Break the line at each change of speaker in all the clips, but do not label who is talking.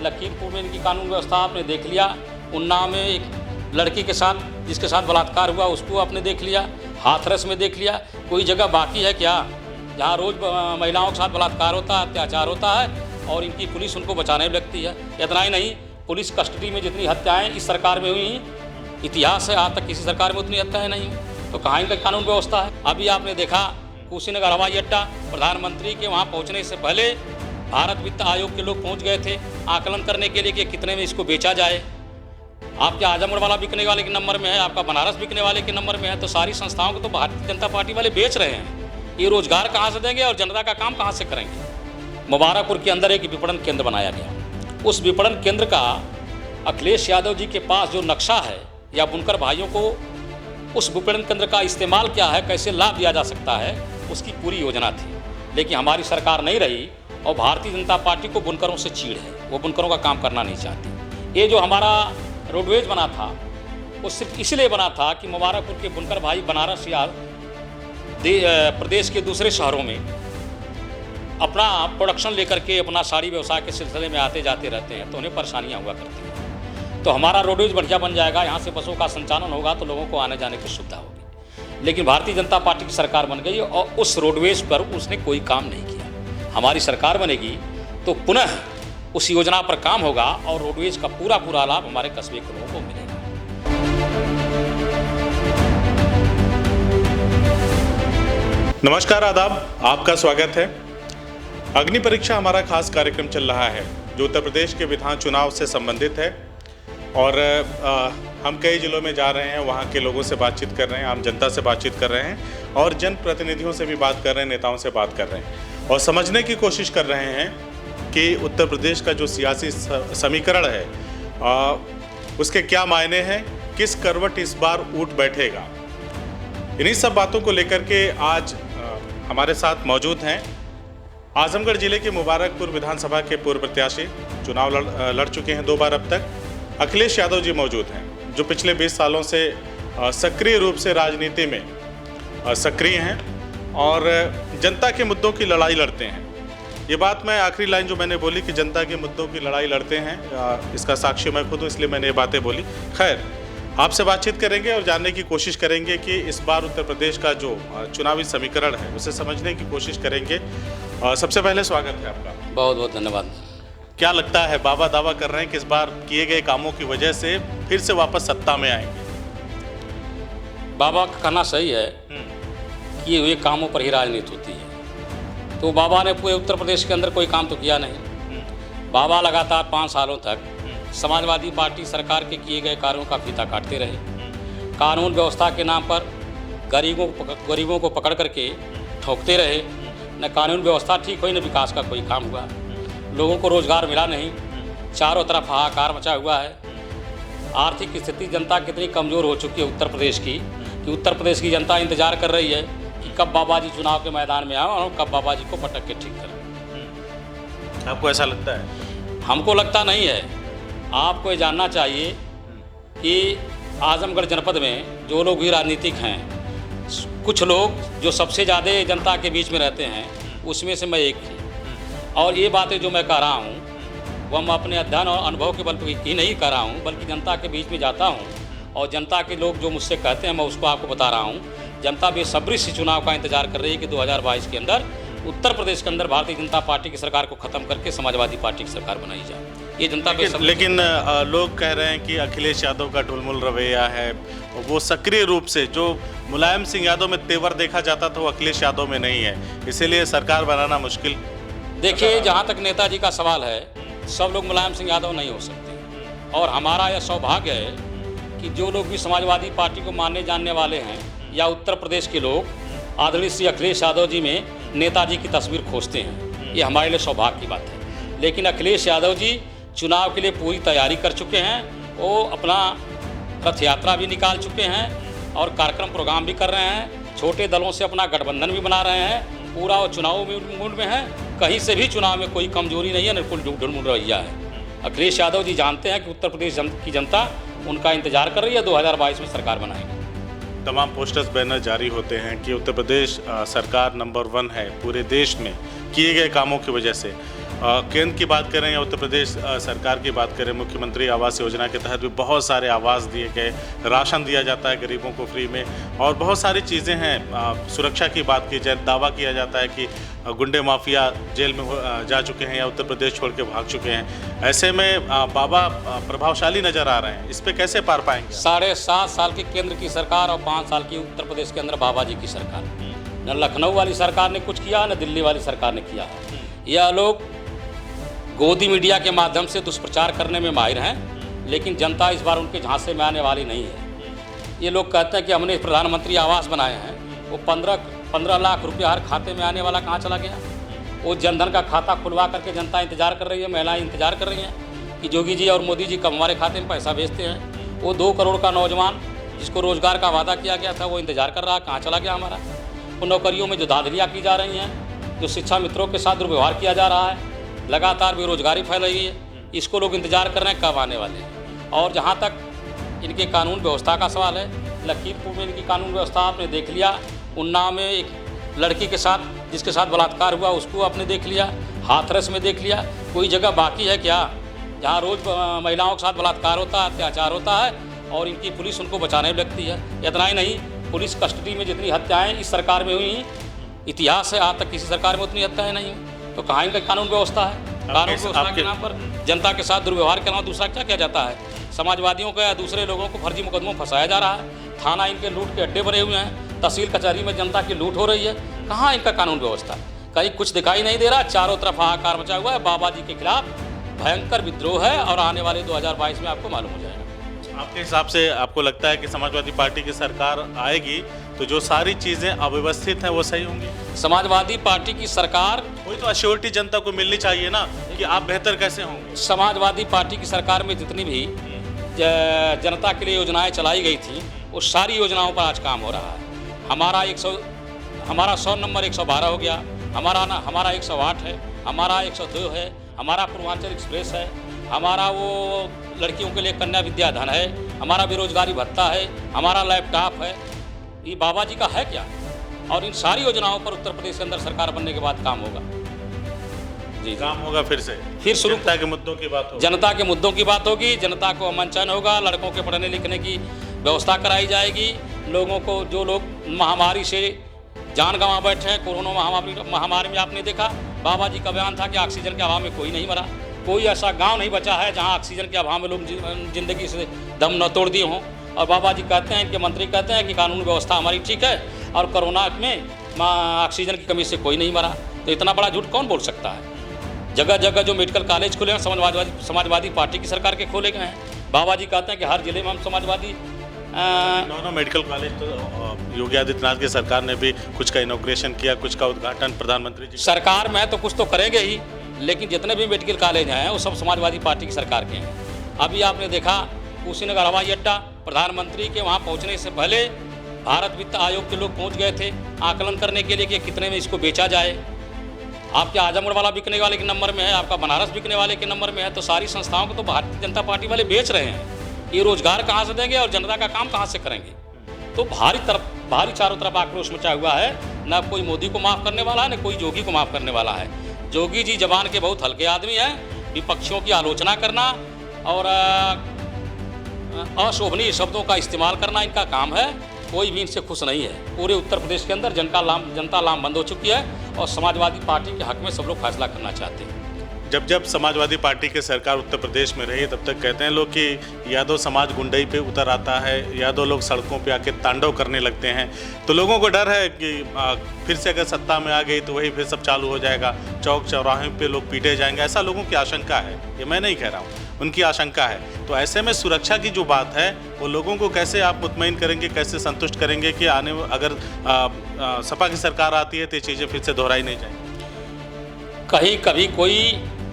लखीमपुर में इनकी कानून व्यवस्था आपने देख लिया। उन्नाव में एक लड़की के साथ जिसके साथ बलात्कार हुआ उसको आपने देख लिया। हाथरस में देख लिया। कोई जगह बाकी है क्या जहाँ रोज़ महिलाओं के साथ बलात्कार होता है, अत्याचार होता है और इनकी पुलिस उनको बचाने में लगती है। इतना ही नहीं, पुलिस कस्टडी में जितनी हत्याएँ इस सरकार में हुई, इतिहास है आज तक किसी सरकार में उतनी हत्याएँ नहीं हुई। तो कहाँ इनका कानून व्यवस्था है? अभी आपने देखा कुशीनगर हवाई अड्डा, प्रधानमंत्री के वहाँ पहुँचने से पहले भारत वित्त आयोग के लोग पहुँच गए थे आकलन करने के लिए कि कितने में इसको बेचा जाए। आपके आजमगढ़ वाला बिकने वाले के नंबर में है, आपका बनारस बिकने वाले के नंबर में है। तो सारी संस्थाओं को तो भारतीय जनता पार्टी वाले बेच रहे हैं। ये रोजगार कहाँ से देंगे और जनता का काम कहाँ से करेंगे? मुबारकपुर के अंदर एक विपणन केंद्र बनाया गया। उस विपणन केंद्र का अखिलेश यादव जी के पास जो नक्शा है या बुनकर भाइयों को उस विपणन केंद्र का इस्तेमाल क्या है, कैसे लाभ दिया जा सकता है, उसकी पूरी योजना थी। लेकिन हमारी सरकार नहीं रही और भारतीय जनता पार्टी को बुनकरों से चीड़ है, वो बुनकरों का काम करना नहीं चाहती। ये जो हमारा रोडवेज बना था वो सिर्फ इसलिए बना था कि मुबारकपुर के बुनकर भाई बनारस या प्रदेश के दूसरे शहरों में अपना प्रोडक्शन लेकर के अपना साड़ी व्यवसाय के सिलसिले में आते जाते रहते हैं, तो उन्हें परेशानियां हुआ करती हैं। तो हमारा रोडवेज बढ़िया बन जाएगा, यहाँ से बसों का संचालन होगा तो लोगों को आने जाने की सुविधा होगी। लेकिन भारतीय जनता पार्टी की सरकार बन गई और उस रोडवेज पर उसने कोई काम नहीं किया। हमारी सरकार बनेगी तो पुनः उस योजना पर काम होगा और रोडवेज का पूरा लाभ हमारे कस्बे के लोगों को मिलेगा।
नमस्कार, आदाब, आपका स्वागत है। अग्नि परीक्षा हमारा खास कार्यक्रम चल रहा है जो उत्तर प्रदेश के विधान चुनाव से संबंधित है और हम कई जिलों में जा रहे हैं, वहाँ के लोगों से बातचीत कर रहे हैं, आम जनता से बातचीत कर रहे हैं और जनप्रतिनिधियों से भी बात कर रहे हैं, नेताओं से बात कर रहे हैं और समझने की कोशिश कर रहे हैं कि उत्तर प्रदेश का जो सियासी समीकरण है उसके क्या मायने हैं, किस करवट इस बार ऊँट बैठेगा। इन्हीं सब बातों को लेकर के आज हमारे साथ मौजूद हैं आजमगढ़ जिले के मुबारकपुर विधानसभा के पूर्व प्रत्याशी, चुनाव लड़ चुके हैं 2 बार अब तक, अखिलेश यादव जी मौजूद हैं जो पिछले 20 सालों से सक्रिय रूप से राजनीति में सक्रिय हैं और जनता के मुद्दों की लड़ाई लड़ते हैं। ये बात मैं आखिरी लाइन जो मैंने बोली कि जनता के मुद्दों की लड़ाई लड़ते हैं, इसका साक्षी मैं खुद हूँ, इसलिए मैंने ये बातें बोली। खैर, आपसे बातचीत करेंगे और जानने की कोशिश करेंगे कि इस बार उत्तर प्रदेश का जो चुनावी समीकरण है उसे समझने की कोशिश करेंगे। सबसे पहले स्वागत है आपका।
बहुत बहुत धन्यवाद।
क्या लगता है, बाबा दावा कर रहे हैं कि इस बार किए गए कामों की वजह से फिर से वापस सत्ता में आएंगे?
बाबा का कहना सही है, किए हुए कामों पर ही राजनीति होती है। तो बाबा ने पूरे उत्तर प्रदेश के अंदर कोई काम तो किया नहीं। बाबा लगातार 5 सालों तक समाजवादी पार्टी सरकार के किए गए कार्यों का फीता काटते रहे। कानून व्यवस्था के नाम पर गरीबों को पकड़ करके ठोकते रहे। न कानून व्यवस्था ठीक हुई, न विकास का कोई काम हुआ। लोगों को रोजगार मिला नहीं, चारों तरफ हाहाकार मचा हुआ है। आर्थिक स्थिति जनता कितनी कमज़ोर हो चुकी है उत्तर प्रदेश की कि उत्तर प्रदेश की जनता इंतजार कर रही है कि कब बाबा जी चुनाव के मैदान में आए और कब बाबा जी को पटक के ठीक करें।
आपको ऐसा लगता है?
हमको लगता नहीं है। आपको ये जानना चाहिए कि आजमगढ़ जनपद में जो लोग भी राजनीतिक हैं, कुछ लोग जो सबसे ज़्यादा जनता के बीच में रहते हैं उसमें से मैं एक हूँ। और ये बातें जो मैं कह रहा हूँ वह मैं अपने अध्ययन और अनुभव के बल पर ही नहीं कर रहा हूँ, बल्कि जनता के बीच में जाता हूँ और जनता के लोग जो मुझसे कहते हैं मैं उसको आपको बता रहा हूँ। जनता बेसब्री से चुनाव का इंतजार कर रही है कि 2022 के अंदर उत्तर प्रदेश के अंदर भारतीय जनता पार्टी की सरकार को खत्म करके समाजवादी पार्टी की सरकार बनाई जाए। ये जनता
लेकिन लोग कह रहे हैं कि अखिलेश यादव का ढुलमुल रवैया है, वो सक्रिय रूप से जो मुलायम सिंह यादव में तेवर देखा जाता था वो अखिलेश यादव में नहीं है, इसीलिए सरकार बनाना मुश्किल।
देखिए, जहाँ तक नेताजी का सवाल है, सब लोग मुलायम सिंह यादव नहीं हो सकते और हमारा यह सौभाग्य है कि जो लोग भी समाजवादी पार्टी को मानने जानने वाले हैं या उत्तर प्रदेश के लोग आदरणीय श्री अखिलेश यादव जी में नेताजी की तस्वीर खोजते हैं। ये हमारे लिए सौभाग्य की बात है। लेकिन अखिलेश यादव जी चुनाव के लिए पूरी तैयारी कर चुके हैं। वो अपना रथ यात्रा भी निकाल चुके हैं और कार्यक्रम प्रोग्राम भी कर रहे हैं। छोटे दलों से अपना गठबंधन भी बना रहे हैं। पूरा वो चुनाव मूड में है। कहीं से भी चुनाव में कोई कमजोरी नहीं है, न कोई ढुलमुल रवैया है। अखिलेश यादव जी जानते हैं कि उत्तर प्रदेश की जनता उनका इंतजार कर रही है, 2022 में सरकार बनाएंगे।
तमाम पोस्टर्स बैनर जारी होते हैं कि उत्तर प्रदेश सरकार नंबर 1 है पूरे देश में किए गए कामों की वजह से। केंद्र की बात करें या उत्तर प्रदेश सरकार की बात करें, मुख्यमंत्री आवास योजना के तहत भी बहुत सारे आवास दिए गए, राशन दिया जाता है गरीबों को फ्री में, और बहुत सारी चीज़ें हैं। सुरक्षा की बात की जाए, दावा किया जाता है कि गुंडे माफिया जेल में जा चुके हैं या उत्तर प्रदेश छोड़ के भाग चुके हैं। ऐसे में बाबा प्रभावशाली नज़र आ रहे हैं, इस पर कैसे पार पाएंगे?
7.5 साल की केंद्र की सरकार और 5 साल की उत्तर प्रदेश के अंदर बाबा जी की सरकार। न लखनऊ वाली सरकार ने कुछ किया, न दिल्ली वाली सरकार ने किया। यह लोग गोदी मीडिया के माध्यम से दुष्प्रचार करने में माहिर हैं, लेकिन जनता इस बार उनके झांसे में आने वाली नहीं है। ये लोग कहते हैं कि हमने प्रधानमंत्री आवास बनाए हैं, वो 15 लाख रुपया हर खाते में आने वाला कहाँ चला गया? वो जनधन का खाता खुलवा करके जनता इंतजार कर रही है, महिलाएं इंतजार कर रही हैं कि जोगी जी और मोदी जी कब हमारे खाते में पैसा भेजते हैं। वो 2 करोड़ का नौजवान जिसको रोजगार का वादा किया गया था, वो इंतजार कर रहा, कहाँ चला गया हमारा? उन नौकरियों में जो धांधलियाँ की जा रही हैं, जो शिक्षा मित्रों के साथ दुर्व्यवहार किया जा रहा है, लगातार बेरोजगारी फैल रही है, इसको लोग इंतजार कर रहे हैं कब आने वाले हैं। और जहाँ तक इनके कानून व्यवस्था का सवाल है, लखीमपुर में इनकी कानून व्यवस्था आपने देख लिया। उन्नाव में एक लड़की के साथ जिसके साथ बलात्कार हुआ उसको आपने देख लिया, हाथरस में देख लिया। कोई जगह बाकी है क्या जहाँ रोज़ महिलाओं के साथ बलात्कार होता है, अत्याचार होता है और इनकी पुलिस उनको बचाने में लगती है? इतना ही नहीं, पुलिस कस्टडी में जितनी हत्याएँ इस सरकार में हुई, इतिहास है आज तक किसी सरकार में उतनी हत्याएँ नहीं हुई। तो कहाँ इनका कानून व्यवस्था है? कानून व्यवस्था के नाम पर जनता के साथ दुर्व्यवहार के नाम दूसरा क्या किया जाता है? समाजवादियों को या दूसरे लोगों को फर्जी मुकदमों में फंसाया जा रहा है। थाना इनके लूट के अड्डे बने हुए हैं, तहसील कचहरी में जनता की लूट हो रही है। कहाँ इनका कानून व्यवस्था? कहीं कुछ दिखाई नहीं दे रहा। चारों तरफ हाहाकार मचा हुआ है। बाबा जी के खिलाफ भयंकर विद्रोह है और आने वाले 2022 में आपको मालूम हो जाएगा।
आपके हिसाब से आपको लगता है कि समाजवादी पार्टी की सरकार आएगी तो जो सारी चीज़ें अव्यवस्थित हैं वो सही होंगी?
समाजवादी पार्टी की सरकार,
कोई तो अश्योरिटी जनता को मिलनी चाहिए ना कि आप बेहतर कैसे होंगे।
समाजवादी पार्टी की सरकार में जितनी भी जनता के लिए योजनाएं चलाई गई थी, वो सारी योजनाओं पर आज काम हो रहा है। हमारा 100 नंबर 112 हो गया, हमारा 108 है, हमारा 102 है, हमारा पूर्वांचल एक्सप्रेस है, हमारा वो लड़कियों के लिए कन्या विद्याधन है, हमारा बेरोजगारी भत्ता है, हमारा लैपटॉप है। ये बाबा जी का है क्या? और इन सारी योजनाओं पर उत्तर प्रदेश के अंदर सरकार बनने के बाद काम होगा। जी
काम होगा फिर
शुरू
जनता के मुद्दों की बात होगी।
जनता के मुद्दों की बात होगी, जनता को अमन चैन होगा, लड़कों के पढ़ने लिखने की व्यवस्था कराई जाएगी। लोगों को, जो लोग महामारी से जान गंवा बैठे हैं, कोरोना महामारी में आपने देखा बाबा जी का बयान था कि ऑक्सीजन के अभाव में कोई नहीं मरा। कोई ऐसा गांव नहीं बचा है जहां ऑक्सीजन के अभाव में लोग जिंदगी से दम न तोड़ दिए हों। और बाबा जी कहते हैं, इनके मंत्री कहते हैं कि कानून व्यवस्था हमारी ठीक है और कोरोना में ऑक्सीजन की कमी से कोई नहीं मरा। तो इतना बड़ा झूठ कौन बोल सकता है? जगह जगह जो मेडिकल कॉलेज खुले हैं समाजवादी पार्टी की सरकार के खोले गए हैं। बाबा जी कहते हैं कि हर जिले में हम समाजवादी
दोनों मेडिकल कॉलेज तो योगी आदित्यनाथ की सरकार ने भी कुछ का इनॉग्रेशन किया, कुछ का उद्घाटन प्रधानमंत्री जी।
सरकार में तो कुछ तो करेंगे ही, लेकिन जितने भी मेडिकल कॉलेज हैं वो सब समाजवादी पार्टी की सरकार के हैं। अभी आपने देखा कुशीनगर हवाई अड्डा, प्रधानमंत्री के वहाँ पहुँचने से पहले भारत वित्त आयोग के लोग पहुँच गए थे आकलन करने के लिए कि कितने में इसको बेचा जाए। आपके आजमगढ़ वाला बिकने वाले के नंबर में है, आपका बनारस बिकने वाले के नंबर में है। तो सारी संस्थाओं को तो भारतीय जनता पार्टी वाले बेच रहे हैं। ये रोजगार कहाँ से देंगे और जनता का काम कहाँ से करेंगे? तो भारी चारों तरफ आक्रोश मचा हुआ है। न कोई मोदी को माफ़ करने वाला है, न कोई जोगी को माफ़ करने वाला है। जोगी जी जबान के बहुत हल्के आदमी हैं। विपक्षियों की आलोचना करना और अशोभनीय शब्दों का इस्तेमाल करना इनका काम है। कोई भी इनसे खुश नहीं है। पूरे उत्तर प्रदेश के अंदर जनता लामबंद हो चुकी है और समाजवादी पार्टी के हक में सब लोग फैसला करना चाहते हैं।
जब समाजवादी पार्टी की सरकार उत्तर प्रदेश में रही तब तक कहते हैं लोग कि यादव समाज गुंडई पे उतर आता है, यादव लोग सड़कों पे आके तांडव करने लगते हैं। तो लोगों को डर है कि फिर से अगर सत्ता में आ गई तो वही फिर सब चालू हो जाएगा, चौक चौराहे पे लोग पीटे जाएंगे। ऐसा लोगों की आशंका है, ये मैं नहीं कह रहा हूँ, उनकी आशंका है। तो ऐसे में सुरक्षा की जो बात है वो लोगों को कैसे आप मुतमईन करेंगे, कैसे संतुष्ट करेंगे कि अगर सपा की सरकार आती है तो ये चीज़ें फिर से दोहराई नहीं जाएंगी?
कहीं कभी कोई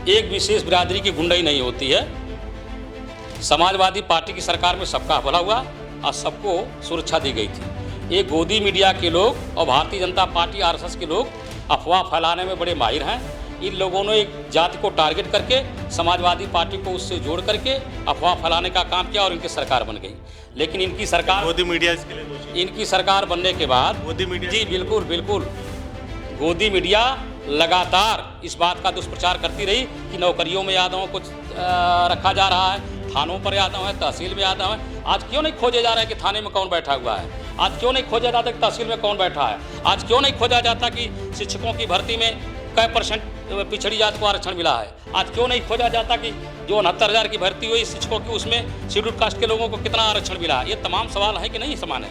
एक विशेष बिरादरी की गुंडाई नहीं होती है। समाजवादी पार्टी की सरकार में सबका भला हुआ और सबको सुरक्षा दी गई थी। एक गोदी मीडिया के लोग और भारतीय जनता पार्टी आरएसएस के लोग अफवाह फैलाने में बड़े माहिर हैं। इन लोगों ने एक जाति को टारगेट करके समाजवादी पार्टी को उससे जोड़ करके अफवाह फैलाने का काम किया और इनकी सरकार बन गई। लेकिन इनकी सरकार,
गोदी मीडिया इसके लिए दोषी?
इनकी सरकार बनने के बाद
गोदी मीडिया,
जी बिल्कुल, गोदी मीडिया लगातार इस बात का दुष्प्रचार करती रही कि नौकरियों में यादवों को रखा जा रहा है, थानों पर यादव है, तहसील में यादव है। आज क्यों नहीं खोजे जा रहे हैं कि थाने में कौन बैठा हुआ है? आज क्यों नहीं खोजा जाता कि तहसील में कौन बैठा है? आज क्यों नहीं खोजा जाता कि शिक्षकों की भर्ती में कै परसेंट पिछड़ी जात को आरक्षण मिला है? आज क्यों नहीं खोजा जाता कि जो 69,000 की भर्ती हुई शिक्षकों की, उसमें शेड्यूल कास्ट के लोगों को कितना आरक्षण मिला? ये तमाम सवाल हैं कि नहीं समान है?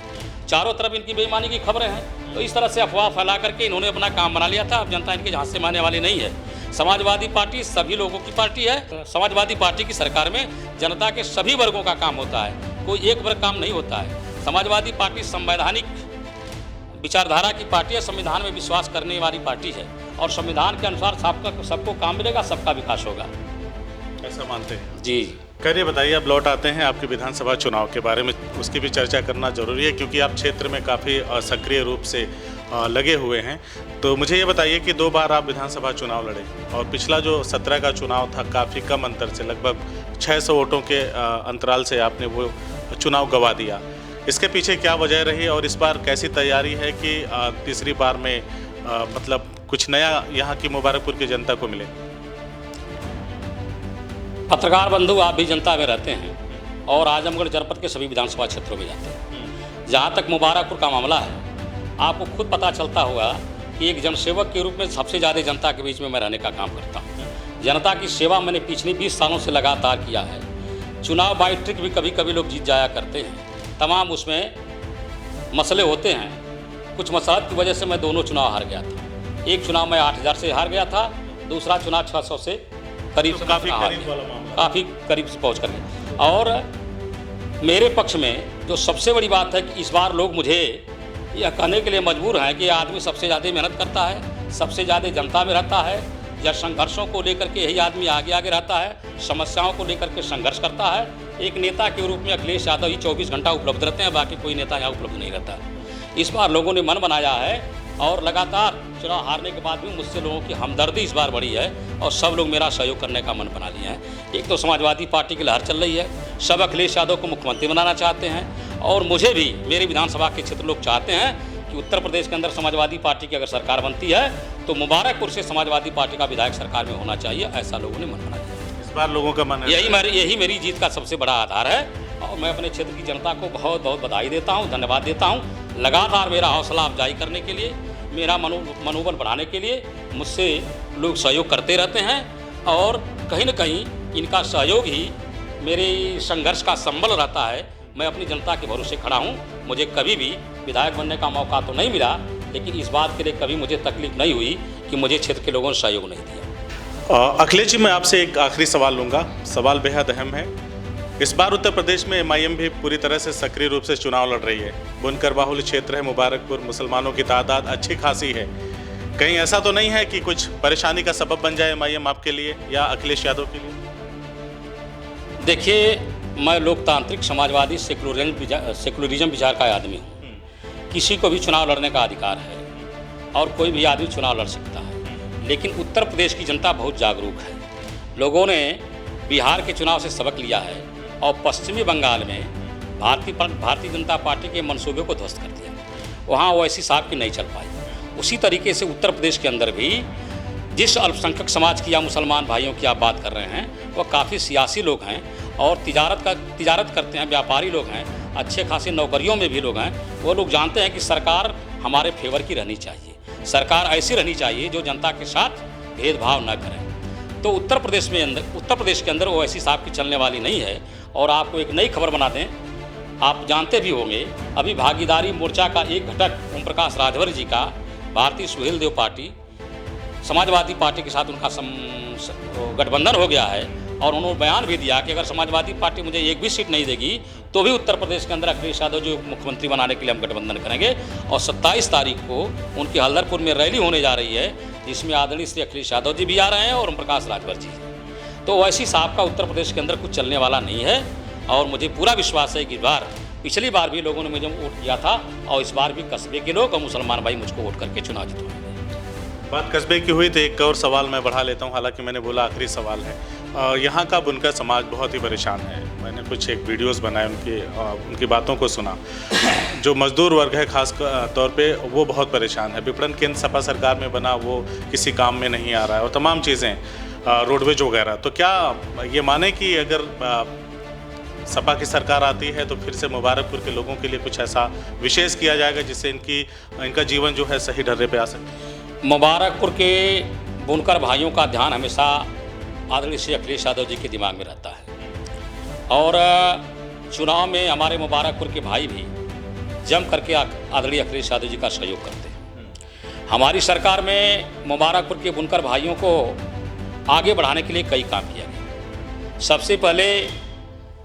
चारों तरफ इनकी बेईमानी की खबरें हैं। तो इस तरह से अफवाह फैला करके इन्होंने अपना काम बना लिया था। अब जनता इनके झांसे मारने वाली नहीं है। समाजवादी पार्टी सभी लोगों की पार्टी है। समाजवादी पार्टी की सरकार में जनता के सभी वर्गों का काम होता है, कोई एक वर्ग काम नहीं होता है। समाजवादी पार्टी संवैधानिक विचारधारा की पार्टी है, संविधान में विश्वास करने वाली पार्टी है और संविधान के अनुसार सबको काम मिलेगा, सबका विकास होगा,
ऐसा मानते हैं
जी।
करिए, बताइए, अब लौट आते हैं आपके विधानसभा चुनाव के बारे में। उसकी भी चर्चा करना जरूरी है क्योंकि आप क्षेत्र में काफ़ी सक्रिय रूप से लगे हुए हैं। तो मुझे ये बताइए कि 2 बार आप विधानसभा चुनाव लड़े और पिछला जो 17 का चुनाव था काफ़ी कम अंतर से, लगभग 600 वोटों के अंतराल से आपने वो चुनाव गंवा दिया। इसके पीछे क्या वजह रही और इस बार कैसी तैयारी है कि तीसरी बार में मतलब कुछ नया यहाँ की मुबारकपुर की जनता को मिले?
पत्रकार बंधु, आप भी जनता में रहते हैं और आजमगढ़ जनपद के सभी विधानसभा क्षेत्रों में जाते हैं। जहाँ तक मुबारकपुर का मामला है, आपको खुद पता चलता होगा कि एक जनसेवक के रूप में सबसे ज़्यादा जनता के बीच में मैं रहने का काम करता हूँ। जनता की सेवा मैंने पिछले 20 सालों से लगातार किया है। चुनाव बाई ट्रिक भी कभी कभी लोग जीत जाया करते हैं, तमाम उसमें मसले होते हैं। कुछ मसलत की वजह से मैं दोनों चुनाव हार गया था। एक चुनाव मैं 8,000 से हार गया था, दूसरा चुनाव 600 से करीब से काफ़ी करीब से पहुँच कर गए। और मेरे पक्ष में जो सबसे बड़ी बात है कि इस बार लोग मुझे यह कहने के लिए मजबूर हैं कि आदमी सबसे ज़्यादा मेहनत करता है, सबसे ज़्यादा जनता में रहता है, या संघर्षों को लेकर के यही आदमी आगे आगे रहता है, समस्याओं को लेकर के संघर्ष करता है। एक नेता के रूप में अखिलेश यादव ही 24 घंटा उपलब्ध रहते हैं, बाकी कोई नेता यहाँ उपलब्ध नहीं रहता। इस बार लोगों ने मन बनाया है और लगातार चुनाव हारने के बाद भी मुझसे लोगों की हमदर्दी इस बार बढ़ी है और सब लोग मेरा सहयोग करने का मन बना लिए हैं। एक तो समाजवादी पार्टी की लहर चल रही है, सब अखिलेश यादव को मुख्यमंत्री बनाना चाहते हैं और मुझे भी मेरे विधानसभा के क्षेत्र लोग चाहते हैं कि उत्तर प्रदेश के अंदर समाजवादी पार्टी की अगर सरकार बनती है तो मुबारकपुर से समाजवादी पार्टी का विधायक सरकार में होना चाहिए, ऐसा लोगों ने मन बना लिया।
इस बार लोगों का मन है,
यही मेरी जीत का सबसे बड़ा आधार है और मैं अपने क्षेत्र की जनता को बहुत बहुत बधाई देता हूँ, धन्यवाद देता हूँ। लगातार मेरा हौसला अफजाई करने के लिए, मेरा मनोबल बढ़ाने के लिए मुझसे लोग सहयोग करते रहते हैं और कहीं न कहीं इनका सहयोग ही मेरे संघर्ष का संबल रहता है। मैं अपनी जनता के भरोसे खड़ा हूँ। मुझे कभी भी विधायक बनने का मौका तो नहीं मिला, लेकिन इस बात के लिए कभी मुझे तकलीफ नहीं हुई कि मुझे क्षेत्र के लोगों ने सहयोग नहीं दिया।
अखिलेश जी, मैं आपसे एक आखिरी सवाल लूँगा। सवाल बेहद अहम है। इस बार उत्तर प्रदेश में MIM भी पूरी तरह से सक्रिय रूप से चुनाव लड़ रही है। बुनकर बाहुल्य क्षेत्र है मुबारकपुर, मुसलमानों की तादाद अच्छी खासी है। कहीं ऐसा तो नहीं है कि कुछ परेशानी का सबब बन जाए MIM आपके लिए या अखिलेश यादव के लिए?
देखिए, मैं लोकतांत्रिक समाजवादी सेकुलरिज्म विचार का आदमी हूँ। किसी को भी चुनाव लड़ने का अधिकार है और कोई भी आदमी चुनाव लड़ सकता है, लेकिन उत्तर प्रदेश की जनता बहुत जागरूक है। लोगों ने बिहार के चुनाव से सबक लिया है और पश्चिमी बंगाल में भारतीय जनता पार्टी के मंसूबे को ध्वस्त कर दिया। वहाँ ओवैसी साहब की नहीं चल पाई। उसी तरीके से उत्तर प्रदेश के अंदर भी जिस अल्पसंख्यक समाज की या मुसलमान भाइयों की आप बात कर रहे हैं, वह काफ़ी सियासी लोग हैं और तिजारत करते हैं, व्यापारी लोग हैं, अच्छे खासे नौकरियों में भी लोग हैं। वो लोग जानते हैं कि सरकार हमारे फेवर की रहनी चाहिए, सरकार ऐसी रहनी चाहिए जो जनता के साथ भेदभाव न करे। तो उत्तर प्रदेश के अंदर ओवैसी साहब की चलने वाली नहीं है। और आपको एक नई खबर बना दें, आप जानते भी होंगे, अभी भागीदारी मोर्चा का एक घटक ओम प्रकाश राजभर जी का भारतीय सुहेल देव पार्टी समाजवादी पार्टी के साथ उनका गठबंधन हो गया है और उन्होंने बयान भी दिया कि अगर समाजवादी पार्टी मुझे एक भी सीट नहीं देगी तो भी उत्तर प्रदेश के अंदर अखिलेश यादव जी मुख्यमंत्री बनाने के लिए हम गठबंधन करेंगे। और 27 तारीख को उनकी हल्दरपुर में रैली होने जा रही है, जिसमें आदरणीय श्री अखिलेश यादव जी भी आ रहे हैं और ओम प्रकाश राजभर जी। तो ओवैसी साहब का उत्तर प्रदेश के अंदर कुछ चलने वाला नहीं है और मुझे पूरा विश्वास है कि पिछली बार भी लोगों ने मुझे वोट किया था और इस बार भी कस्बे के लोग और मुसलमान भाई मुझको वोट करके चुनाव जितवाएंगे।
बात कस्बे की हुई तो एक और सवाल मैं बढ़ा लेता हूं, हालांकि मैंने बोला आखिरी सवाल है। यहाँ का बुनकर समाज बहुत ही परेशान है। मैंने कुछ एक वीडियोस बनाए, उनकी बातों को सुना। जो मजदूर वर्ग है खास तौर पे वो बहुत परेशान है। विपणन केंद्र सपा सरकार में बना, वो किसी काम में नहीं आ रहा है और तमाम चीज़ें, रोडवेज वगैरह। तो क्या ये माने कि अगर सपा की सरकार आती है तो फिर से मुबारकपुर के लोगों के लिए कुछ ऐसा विशेष किया जाएगा जिससे इनका जीवन जो है सही ढर्रे पे आ सके?
मुबारकपुर के बुनकर भाइयों का ध्यान हमेशा आदरणीय श्री अखिलेश यादव जी के दिमाग में रहता है और चुनाव में हमारे मुबारकपुर के भाई भी जम करके आदरणीय अखिलेश यादव जी का सहयोग करते हैं। हमारी सरकार में मुबारकपुर के बुनकर भाइयों को आगे बढ़ाने के लिए कई काम किया गया। सबसे पहले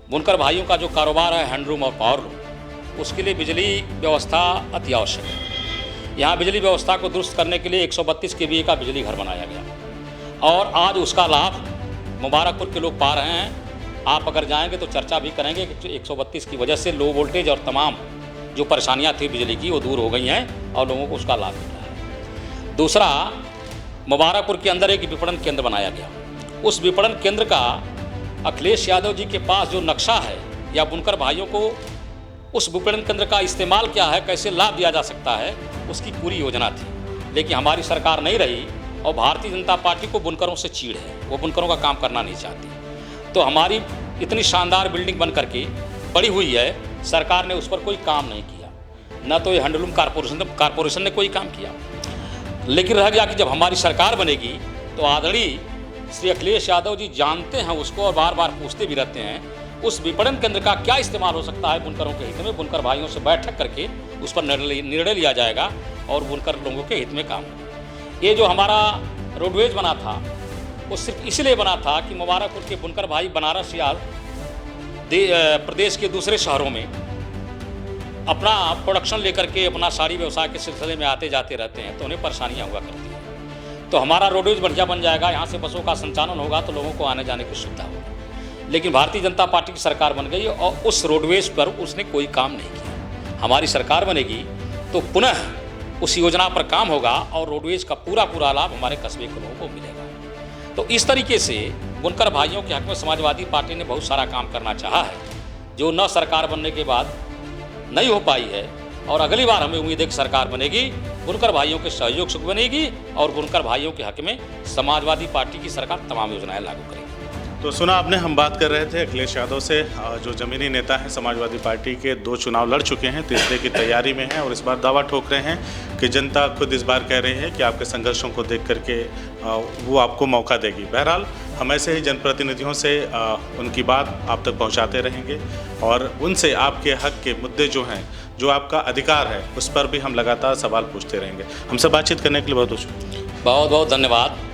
बुनकर भाइयों का जो कारोबार है हैंडलूम और पावरलूम, उसके लिए बिजली व्यवस्था अति आवश्यक है। यहाँ बिजली व्यवस्था को दुरुस्त करने के लिए 132 kVA का बिजली घर बनाया गया और आज उसका लाभ मुबारकपुर के लोग पा रहे हैं। आप अगर जाएंगे तो चर्चा भी करेंगे कि 132 की वजह से लो वोल्टेज और तमाम जो परेशानियाँ थी बिजली की वो दूर हो गई हैं और लोगों को उसका लाभ मिल रहा है। दूसरा, मुबारकपुर के अंदर एक विपणन केंद्र बनाया गया। उस विपणन केंद्र का अखिलेश यादव जी के पास जो नक्शा है या बुनकर भाइयों को उस विपणन केंद्र का इस्तेमाल क्या है, कैसे लाभ दिया जा सकता है, उसकी पूरी योजना थी। लेकिन हमारी सरकार नहीं रही और भारतीय जनता पार्टी को बुनकरों से चीड़ है, वो बुनकरों का काम करना नहीं चाहती। तो हमारी इतनी शानदार बिल्डिंग बन करके पड़ी हुई है, सरकार ने उस पर कोई काम नहीं किया, न तो ये हैंडलूम कारपोरेशन ने कोई काम किया। लेकिन रह गया कि जब हमारी सरकार बनेगी तो आदरणीय श्री अखिलेश यादव जी जानते हैं उसको और बार बार पूछते भी रहते हैं, उस विपणन केंद्र का क्या इस्तेमाल हो सकता है बुनकरों के हित में। बुनकर भाइयों से बैठक करके उस पर निर्णय लिया जाएगा और बुनकर लोगों के हित में काम होगा। ये जो हमारा रोडवेज बना था वो सिर्फ इसलिए बना था कि मुबारकपुर के बुनकर भाई बनारस या प्रदेश के दूसरे शहरों में अपना प्रोडक्शन लेकर के अपना साड़ी व्यवसाय के सिलसिले में आते जाते रहते हैं तो उन्हें परेशानियाँ हुआ करती हैं। तो हमारा रोडवेज बढ़िया बन जाएगा, यहाँ से बसों का संचालन होगा तो लोगों को आने जाने की सुविधा होगी। लेकिन भारतीय जनता पार्टी की सरकार बन गई और उस रोडवेज पर उसने कोई काम नहीं किया। हमारी सरकार बनेगी तो पुनः उस योजना पर काम होगा और रोडवेज का पूरा लाभ हमारे कस्बे के लोगों को मिलेगा। तो इस तरीके से बुनकर भाइयों के हक में समाजवादी पार्टी ने बहुत सारा काम करना चाहा है, जो न सरकार बनने के बाद नहीं हो पाई है। और अगली बार हमें उम्मीद है कि सरकार बनेगी, बुनकर भाइयों के सहयोग से बनेगी और बुनकर भाइयों के हक में समाजवादी पार्टी की सरकार तमाम योजनाएं लागू करेगी।
तो सुना आपने, हम बात कर रहे थे अखिलेश यादव से, जो ज़मीनी नेता हैं समाजवादी पार्टी के। 2 चुनाव लड़ चुके हैं, तीसरे की तैयारी में हैं और इस बार दावा ठोक रहे हैं कि जनता खुद इस बार कह रही है कि आपके संघर्षों को देख करके वो आपको मौका देगी। बहरहाल हम ऐसे ही जनप्रतिनिधियों से उनकी बात आप तक पहुंचाते रहेंगे और उनसे आपके हक के मुद्दे जो हैं, जो आपका अधिकार है, उस पर भी हम लगातार सवाल पूछते रहेंगे। हमसे बातचीत करने के लिए बहुत बहुत
धन्यवाद।